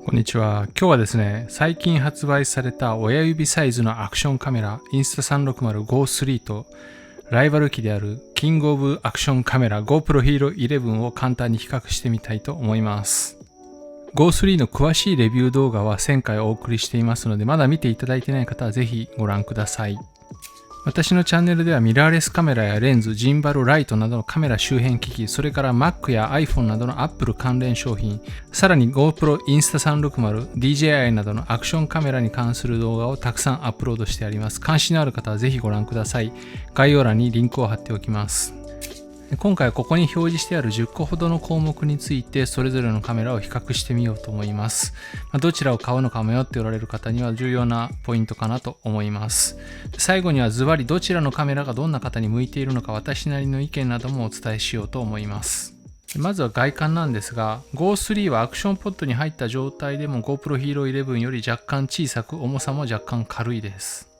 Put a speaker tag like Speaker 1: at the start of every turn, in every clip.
Speaker 1: こんにちは。今日はですね、最近発売された親指サイズのアクションカメラ Insta360 Go3 とライバル機であるキングオブアクションカメラ GoPro Hero 11を簡単に比較してみたいと思います。Go3 の詳しいレビュー動画は1000回お送りしていますので、まだ見ていただいていない方はぜひご覧ください。私のチャンネルではミラーレスカメラやレンズ、ジンバル、ライトなどのカメラ周辺機器、それから Mac や iPhone などの Apple 関連商品、さらに GoPro Insta360、DJI などのアクションカメラに関する動画をたくさんアップロードしてあります。関心のある方はぜひご覧ください。概要欄にリンクを貼っておきます。今回はここに表示してある10個ほどの項目についてそれぞれのカメラを比較してみようと思います。どちらを買うのか迷っておられる方には重要なポイントかなと思います。最後にはズバリどちらのカメラがどんな方に向いているのか私なりの意見などもお伝えしようと思います。まずは外観なんですが Go3 はアクションポットに入った状態でも GoPro Hero 11より若干小さく重さも若干軽いです。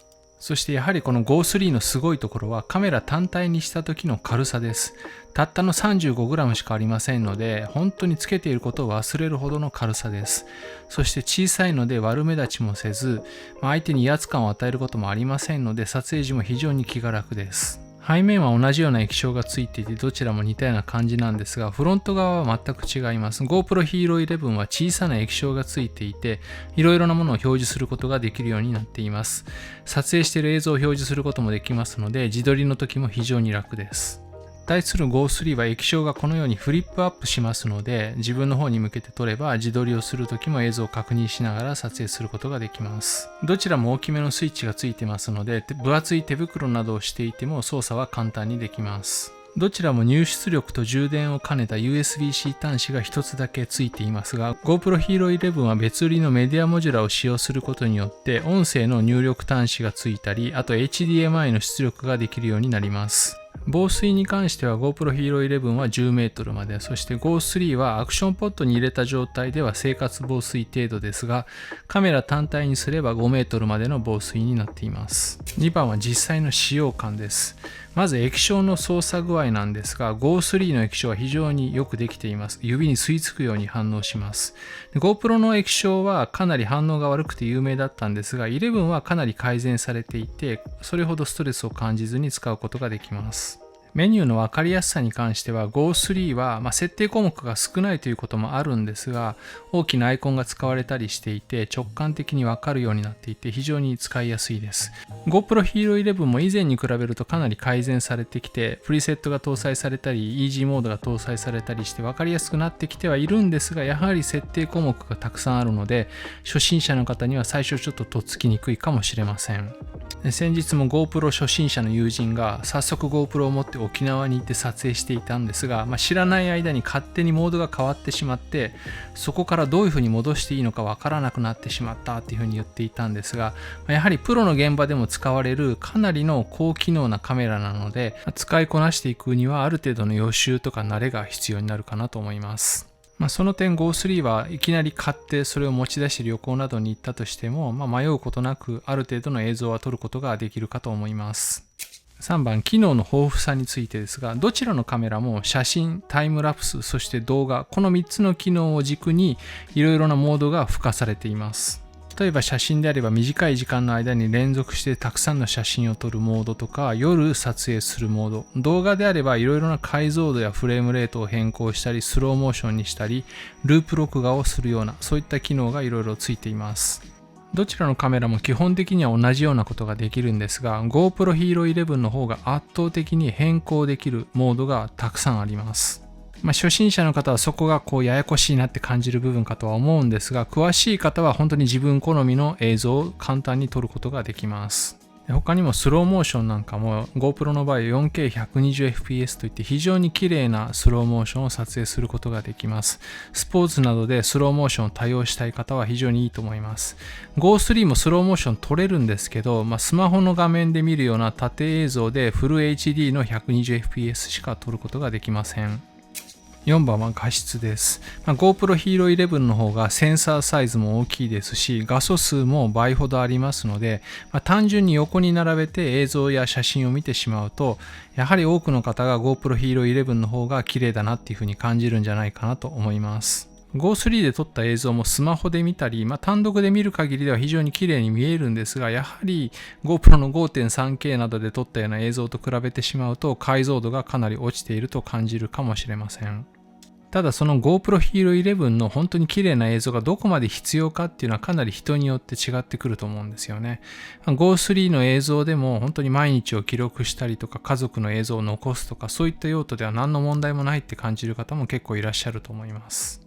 Speaker 1: そしてやはりこの Go3 のすごいところはカメラ単体にした時の軽さです。たったの 35g しかありませんので本当につけていることを忘れるほどの軽さです。そして小さいので悪目立ちもせず、相手に威圧感を与えることもありませんので撮影時も非常に気が楽です。背面は同じような液晶がついていてどちらも似たような感じなんですがフロント側は全く違います。 GoPro Hero 11は小さな液晶がついていていろいろなものを表示することができるようになっています。撮影している映像を表示することもできますので自撮りの時も非常に楽です。対する Go3 は液晶がこのようにフリップアップしますので自分の方に向けて撮れば自撮りをするときも映像を確認しながら撮影することができます。どちらも大きめのスイッチがついてますので分厚い手袋などをしていても操作は簡単にできます。どちらも入出力と充電を兼ねた USB-C 端子が一つだけついていますが GoPro Hero 11は別売りのメディアモジュラを使用することによって音声の入力端子がついたりあと HDMI の出力ができるようになります。防水に関しては GoPro Hero 11は10メートルまで、そして Go3 はアクションポットに入れた状態では生活防水程度ですが、カメラ単体にすれば5メートルまでの防水になっています。2番は実際の使用感です。まず液晶の操作具合なんですが Go3 の液晶は非常によくできています。指に吸い付くように反応します。GoPro の液晶はかなり反応が悪くて有名だったんですが11はかなり改善されていてそれほどストレスを感じずに使うことができます。メニューの分かりやすさに関しては Go3 は、設定項目が少ないということもあるんですが大きなアイコンが使われたりしていて直感的に分かるようになっていて非常に使いやすいです。 GoPro Hero 11も以前に比べるとかなり改善されてきてプリセットが搭載されたりイージーモードが搭載されたりして分かりやすくなってきてはいるんですがやはり設定項目がたくさんあるので初心者の方には最初ちょっととっつきにくいかもしれません。先日も GoPro 初心者の友人が早速 GoPro を持って沖縄に行って撮影していたんですが、知らない間に勝手にモードが変わってしまってそこからどういうふうに戻していいのかわからなくなってしまったっていうふうに言っていたんですがやはりプロの現場でも使われるかなりの高機能なカメラなので使いこなしていくにはある程度の予習とか慣れが必要になるかなと思います。その点 Go3 はいきなり買ってそれを持ち出して旅行などに行ったとしても、迷うことなくある程度の映像は撮ることができるかと思います。3番、機能の豊富さについてですがどちらのカメラも写真、タイムラプス、そして動画この3つの機能を軸にいろいろなモードが付加されています。例えば写真であれば短い時間の間に連続してたくさんの写真を撮るモードとか夜撮影するモード、動画であればいろいろな解像度やフレームレートを変更したりスローモーションにしたりループ録画をするようなそういった機能がいろいろついています。どちらのカメラも基本的には同じようなことができるんですが GoPro Hero 11の方が圧倒的に変更できるモードがたくさんあります。初心者の方はそこがややこしいなって感じる部分かとは思うんですが詳しい方は本当に自分好みの映像を簡単に撮ることができます。他にもスローモーションなんかも GoPro の場合 4K120fps といって非常に綺麗なスローモーションを撮影することができます。スポーツなどでスローモーションを多用したい方は非常にいいと思います。Go3 もスローモーション撮れるんですけど、スマホの画面で見るような縦映像でフル HD の 120fps しか撮ることができません。4番は画質です。GoPro Hero 11の方がセンサーサイズも大きいですし画素数も倍ほどありますので、単純に横に並べて映像や写真を見てしまうとやはり多くの方が GoPro Hero 11の方が綺麗だなっていうふうに感じるんじゃないかなと思います。GO3 で撮った映像もスマホで見たり、単独で見る限りでは非常に綺麗に見えるんですが、やはり GoPro の 5.3K などで撮ったような映像と比べてしまうと解像度がかなり落ちていると感じるかもしれません。ただその GoPro Hero 11の本当に綺麗な映像がどこまで必要かっていうのはかなり人によって違ってくると思うんですよね。Go3 の映像でも本当に毎日を記録したりとか家族の映像を残すとかそういった用途では何の問題もないって感じる方も結構いらっしゃると思います。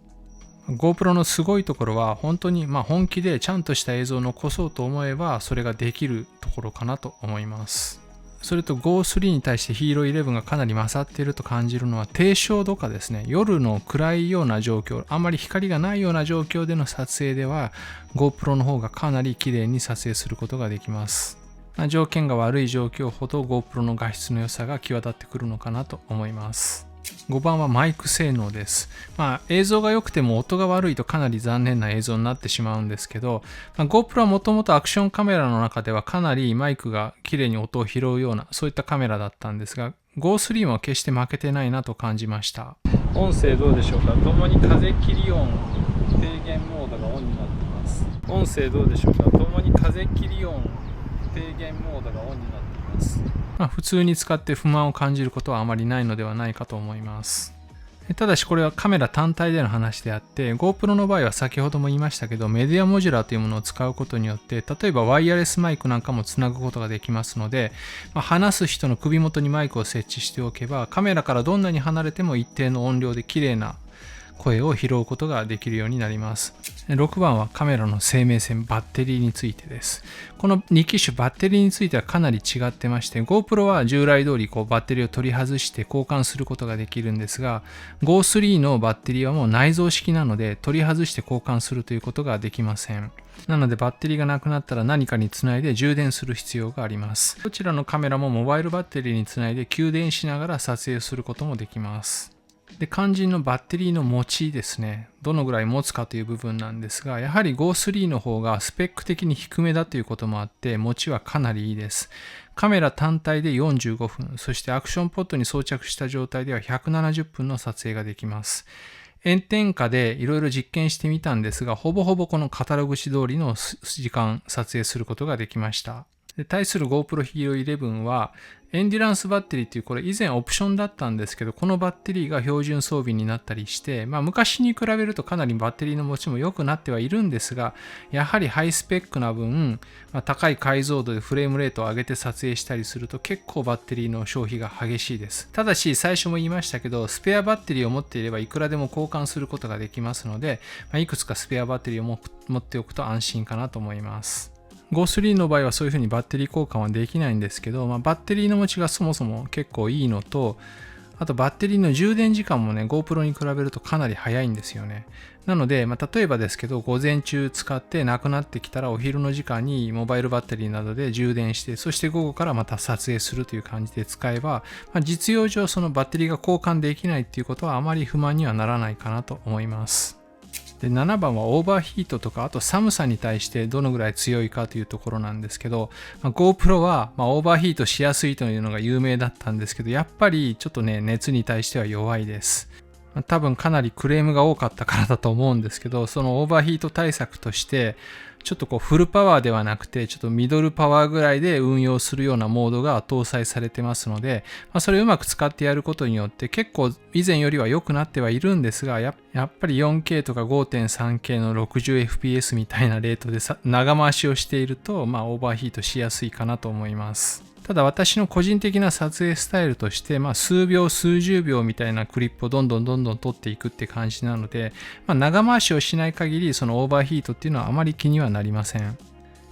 Speaker 1: GoPro のすごいところは本当に本気でちゃんとした映像を残そうと思えばそれができるところかなと思います。それと Go3 に対して Hero 11がかなり勝っていると感じるのは低照度化ですね。夜の暗いような状況、あんまり光がないような状況での撮影では GoPro の方がかなり綺麗に撮影することができます。条件が悪い状況ほど GoPro の画質の良さが際立ってくるのかなと思います。5番はマイク性能です。映像が良くても音が悪いとかなり残念な映像になってしまうんですけど、GoPro はもともとアクションカメラの中ではかなりマイクが綺麗に音を拾うようなそういったカメラだったんですが、Go3 も決して負けてないなと感じました。音声どうでしょうか。ともに風切り音低減モードがオンになっています。音声どうでしょうか。ともに風切り音低減モードがオンになっています。普通に使って不満を感じることはあまりないのではないかと思います。ただしこれはカメラ単体での話であって GoPro の場合は先ほども言いましたけどメディアモジュラーというものを使うことによって例えばワイヤレスマイクなんかもつなぐことができますので、話す人の首元にマイクを設置しておけばカメラからどんなに離れても一定の音量で綺麗な声を拾うことができるようになります。6番はカメラの生命線バッテリーについてです。この2機種バッテリーについてはかなり違ってまして GoPro は従来通りバッテリーを取り外して交換することができるんですが Go3 のバッテリーはもう内蔵式なので取り外して交換するということができません。なのでバッテリーがなくなったら何かにつないで充電する必要があります。どちらのカメラもモバイルバッテリーにつないで給電しながら撮影することもできます。で肝心のバッテリーの持ちですね。どのぐらい持つかという部分なんですが、やはり Go3 の方がスペック的に低めだということもあって、持ちはかなりいいです。カメラ単体で45分、そしてアクションポットに装着した状態では170分の撮影ができます。炎天下でいろいろ実験してみたんですが、ほぼほぼこのカタログ紙通りの時間撮影することができました。で対する GoPro Hero 11はエンデュランスバッテリーというこれ以前オプションだったんですけどこのバッテリーが標準装備になったりして、昔に比べるとかなりバッテリーの持ちも良くなってはいるんですがやはりハイスペックな分、高い解像度でフレームレートを上げて撮影したりすると結構バッテリーの消費が激しいです。ただし最初も言いましたけどスペアバッテリーを持っていればいくらでも交換することができますので、いくつかスペアバッテリーを持っておくと安心かなと思います。Go3 の場合はそういう風にバッテリー交換はできないんですけど、バッテリーの持ちがそもそも結構いいのと、あとバッテリーの充電時間もね、GoPro に比べるとかなり早いんですよね。なので、例えばですけど、午前中使ってなくなってきたらお昼の時間にモバイルバッテリーなどで充電して、そして午後からまた撮影するという感じで使えば、実用上そのバッテリーが交換できないっていうことはあまり不満にはならないかなと思います。で7番はオーバーヒートとかあと寒さに対してどのぐらい強いかというところなんですけど、GoPro はオーバーヒートしやすいというのが有名だったんですけどやっぱりちょっとね熱に対しては弱いです。多分かなりクレームが多かったからだと思うんですけどそのオーバーヒート対策としてちょっとフルパワーではなくてちょっとミドルパワーぐらいで運用するようなモードが搭載されてますので、それをうまく使ってやることによって結構以前よりは良くなってはいるんですがやっぱり 4K とか 5.3K の 60fps みたいなレートで長回しをしているとオーバーヒートしやすいかなと思います。ただ私の個人的な撮影スタイルとして、数秒数十秒みたいなクリップをどんどん撮っていくって感じなので、長回しをしない限りそのオーバーヒートっていうのはあまり気にはなりません。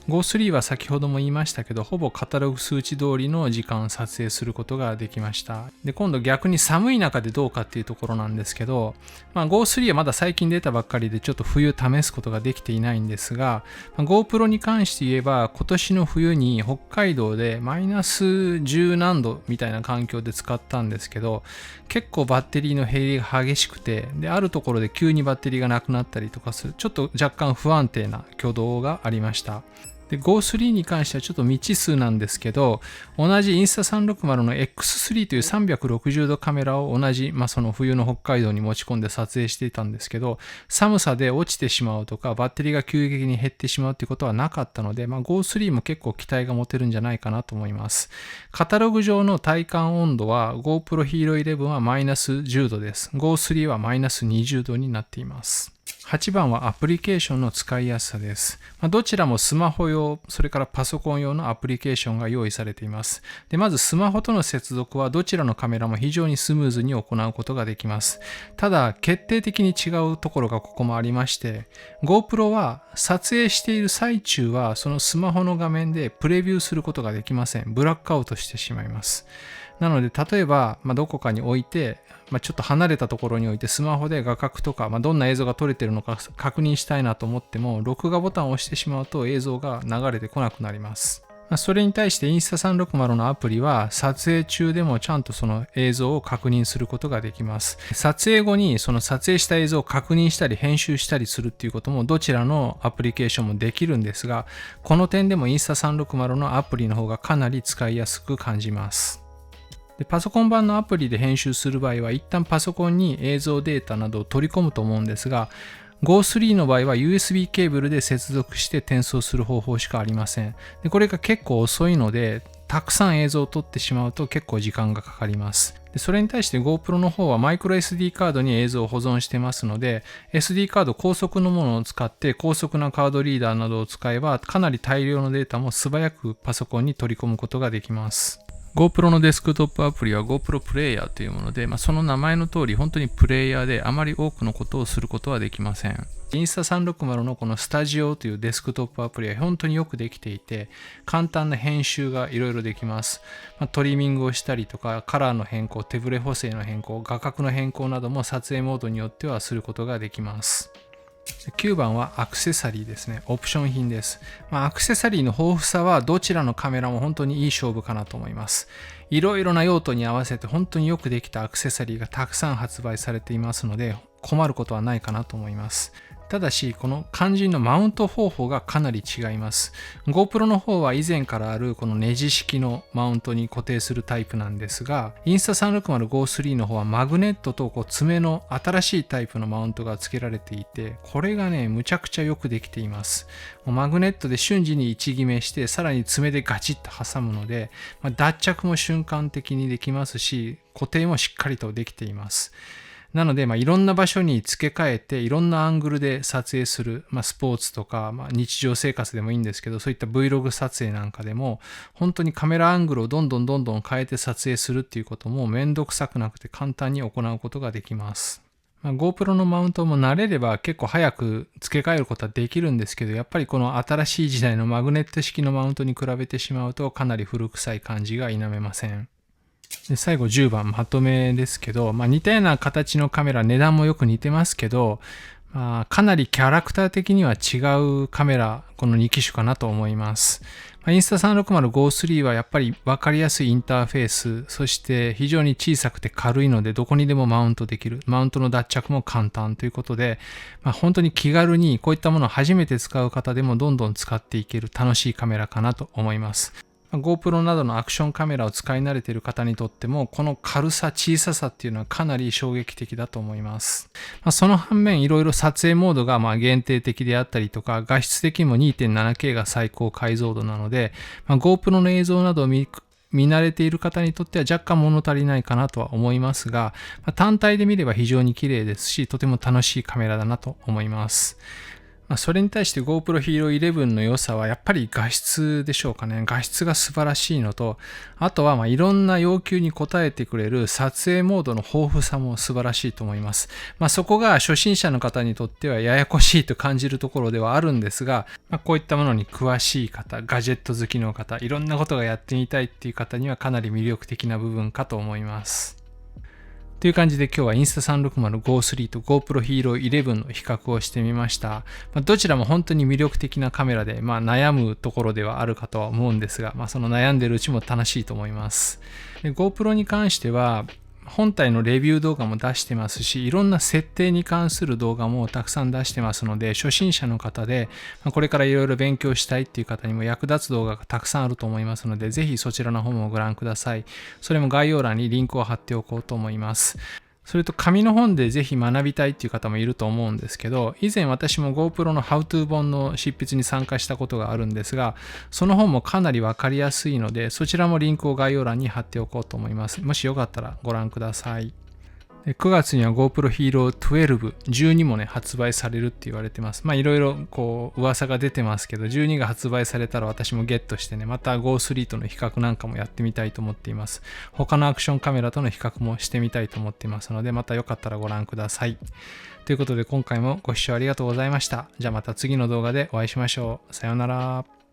Speaker 1: Go3 は先ほども言いましたけどほぼカタログ数値通りの時間撮影することができました。で今度逆に寒い中でどうかっていうところなんですけど、Go3 はまだ最近出たばっかりでちょっと冬試すことができていないんですが、GoPro に関して言えば今年の冬に北海道でマイナス10何度みたいな環境で使ったんですけど結構バッテリーの減りが激しくてであるところで急にバッテリーがなくなったりとかするちょっと若干不安定な挙動がありました。でで Go3 に関してはちょっと未知数なんですけど、同じ Insta360 の X3 という360度カメラを同じ、その冬の北海道に持ち込んで撮影していたんですけど、寒さで落ちてしまうとかバッテリーが急激に減ってしまうということはなかったので、Go3 も結構期待が持てるんじゃないかなと思います。カタログ上の体感温度は GoPro Hero 11はマイナス10度です。Go3 はマイナス20度になっています。8番はアプリケーションの使いやすさです。どちらもスマホ用、それからパソコン用のアプリケーションが用意されています。で、まずスマホとの接続はどちらのカメラも非常にスムーズに行うことができます。ただ、決定的に違うところがここもありまして、GoPro は撮影している最中はそのスマホの画面でプレビューすることができません。ブラックアウトしてしまいます。なので、例えば、どこかに置いて、ちょっと離れたところに置いてスマホで画角とか、どんな映像が撮れているのか確認したいなと思っても、録画ボタンを押してしまうと映像が流れてこなくなります。それに対して Insta360 のアプリは撮影中でもちゃんとその映像を確認することができます。撮影後にその撮影した映像を確認したり編集したりするっていうこともどちらのアプリケーションもできるんですが、この点でも Insta360 のアプリの方がかなり使いやすく感じます。でパソコン版のアプリで編集する場合は一旦パソコンに映像データなどを取り込むと思うんですが、Go3 の場合は USB ケーブルで接続して転送する方法しかありません。でこれが結構遅いので、たくさん映像を撮ってしまうと結構時間がかかります。でそれに対して GoPro の方はマイクロ SD カードに映像を保存してますので、SD カード高速のものを使って高速なカードリーダーなどを使えばかなり大量のデータも素早くパソコンに取り込むことができます。GoPro のデスクトップアプリは GoPro プレイヤーというもので、その名前の通り本当にプレイヤーであまり多くのことをすることはできません。Insta360 のこのスタジオというデスクトップアプリは本当によくできていて、簡単な編集がいろいろできます。トリミングをしたりとか、カラーの変更、手ブレ補正の変更、画角の変更なども撮影モードによってはすることができます。9番はアクセサリーですね。オプション品です。アクセサリーの豊富さはどちらのカメラも本当にいい勝負かなと思います。いろいろな用途に合わせて本当によくできたアクセサリーがたくさん発売されていますので、困ることはないかなと思います。ただし、この肝心のマウント方法がかなり違います。GoPro の方は以前からあるこのネジ式のマウントに固定するタイプなんですが、Insta360 Go3 の方はマグネットと爪の新しいタイプのマウントが付けられていて、これがね、むちゃくちゃよくできています。マグネットで瞬時に位置決めして、さらに爪でガチッと挟むので、脱着も瞬間的にできますし、固定もしっかりとできています。なので、いろんな場所に付け替えて、いろんなアングルで撮影する、スポーツとか、日常生活でもいいんですけど、そういった Vlog 撮影なんかでも、本当にカメラアングルをどんどん変えて撮影するっていうこともめんどくさくなくて簡単に行うことができます。GoPro のマウントも慣れれば結構早く付け替えることはできるんですけど、やっぱりこの新しい時代のマグネット式のマウントに比べてしまうとかなり古臭い感じが否めません。で最後10番まとめですけど、似たような形のカメラ、値段もよく似てますけど、かなりキャラクター的には違うカメラ、この2機種かなと思います。Insta360 Go3 はやっぱり分かりやすいインターフェース、そして非常に小さくて軽いのでどこにでもマウントできる。マウントの脱着も簡単ということで、本当に気軽にこういったものを初めて使う方でもどんどん使っていける楽しいカメラかなと思います。GoPro などのアクションカメラを使い慣れている方にとっても、この軽さ、小ささっていうのはかなり衝撃的だと思います。その反面、いろいろ撮影モードが限定的であったりとか、画質的にも 2.7K が最高解像度なので、GoPro の映像などを見慣れている方にとっては若干物足りないかなとは思いますが、単体で見れば非常に綺麗ですし、とても楽しいカメラだなと思います。それに対して GoPro Hero 11の良さはやっぱり画質でしょうかね。画質が素晴らしいのと、あとはいろんな要求に応えてくれる撮影モードの豊富さも素晴らしいと思います。そこが初心者の方にとってはややこしいと感じるところではあるんですが、こういったものに詳しい方、ガジェット好きの方、いろんなことがやってみたいっていう方にはかなり魅力的な部分かと思います。という感じで今日は Insta360 Go3 と GoPro Hero 11の比較をしてみました。どちらも本当に魅力的なカメラで、悩むところではあるかとは思うんですが、その悩んでるうちも楽しいと思います。で GoPro に関しては、本体のレビュー動画も出してますし、いろんな設定に関する動画もたくさん出してますので、初心者の方で、これからいろいろ勉強したいっていう方にも役立つ動画がたくさんあると思いますので、ぜひそちらの方もご覧ください。それも概要欄にリンクを貼っておこうと思います。それと紙の本でぜひ学びたいっていう方もいると思うんですけど、以前私も GoPro の How to 本の執筆に参加したことがあるんですが、その本もかなりわかりやすいので、そちらもリンクを概要欄に貼っておこうと思います。もしよかったらご覧ください。9月には GoPro Hero 12、12もね、発売されるって言われてます。いろいろ噂が出てますけど、12が発売されたら私もゲットしてね、また Go3 との比較なんかもやってみたいと思っています。他のアクションカメラとの比較もしてみたいと思っていますので、またよかったらご覧ください。ということで今回もご視聴ありがとうございました。じゃあまた次の動画でお会いしましょう。さようなら。